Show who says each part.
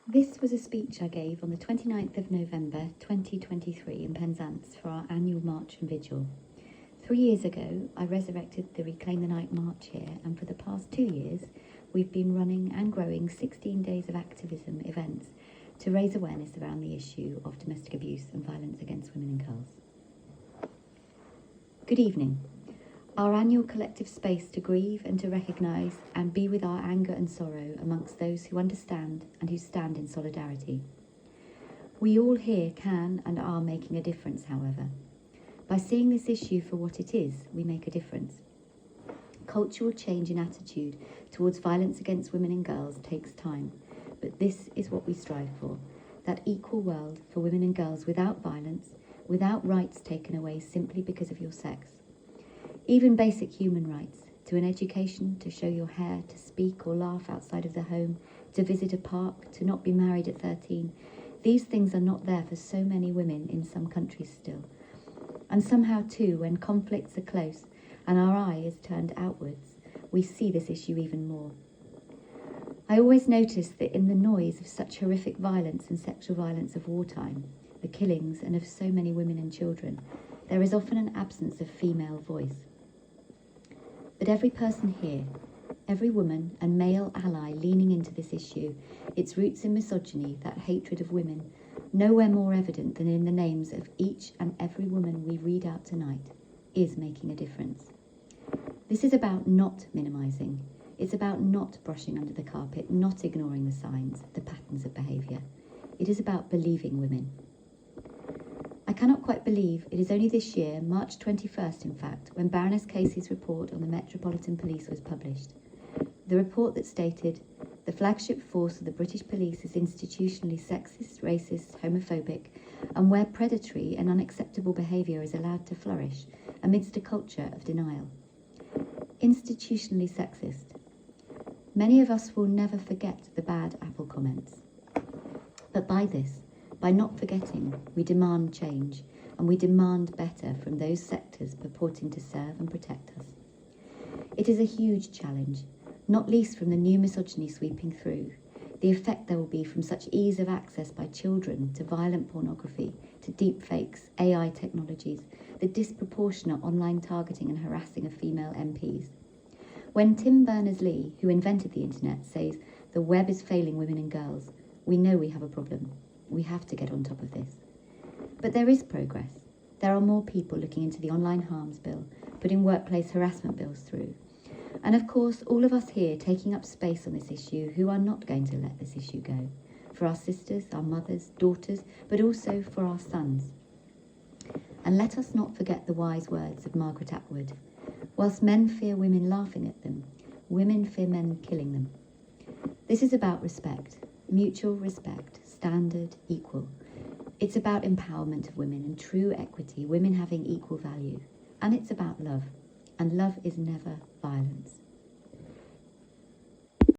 Speaker 1: This was a speech I gave on the 29th of November 2023 in Penzance for our annual march and vigil. 3 years ago, I resurrected the Reclaim the Night march here, and for the past 2 years, we've been running and growing 16 days of activism events to raise awareness around the issue of domestic abuse and violence against women and girls. Good evening. Our annual collective space to grieve and to recognise and be with our anger and sorrow amongst those who understand and who stand in solidarity. We all here can and are making a difference, however. By seeing this issue for what it is, we make a difference. Cultural change in attitude towards violence against women and girls takes time, but this is what we strive for, that equal world for women and girls without violence, without rights taken away simply because of your sex. Even basic human rights, to an education, to show your hair, to speak or laugh outside of the home, to visit a park, to not be married at 13. These things are not there for so many women in some countries still. And somehow too, when conflicts are close and our eye is turned outwards, we see this issue even more. I always notice that in the noise of such horrific violence and sexual violence of wartime, the killings and of so many women and children, there is often an absence of female voice. But every person here, every woman and male ally leaning into this issue, its roots in misogyny, that hatred of women, nowhere more evident than in the names of each and every woman we read out tonight, is making a difference. This is about not minimising. It's about not brushing under the carpet, not ignoring the signs, the patterns of behaviour. It is about believing women. I cannot quite believe it is only this year, March 21st in fact, when Baroness Casey's report on the Metropolitan Police was published. The report that stated, the flagship force of the British police is institutionally sexist, racist, homophobic, and where predatory and unacceptable behaviour is allowed to flourish amidst a culture of denial. Institutionally sexist. Many of us will never forget the bad Apple comments. But by not forgetting, we demand change, and we demand better from those sectors purporting to serve and protect us. It is a huge challenge, not least from the new misogyny sweeping through, the effect there will be from such ease of access by children to violent pornography, to deepfakes, AI technologies, the disproportionate online targeting and harassing of female MPs. When Tim Berners-Lee, who invented the internet, says the web is failing women and girls, we know we have a problem. We have to get on top of this. But there is progress. There are more people looking into the online harms bill, putting workplace harassment bills through. And of course, all of us here taking up space on this issue who are not going to let this issue go. For our sisters, our mothers, daughters, but also for our sons. And let us not forget the wise words of Margaret Atwood. Whilst men fear women laughing at them, women fear men killing them. This is about respect, mutual respect, standard, equal. It's about empowerment of women and true equity, women having equal value. And it's about love. And love is never violence.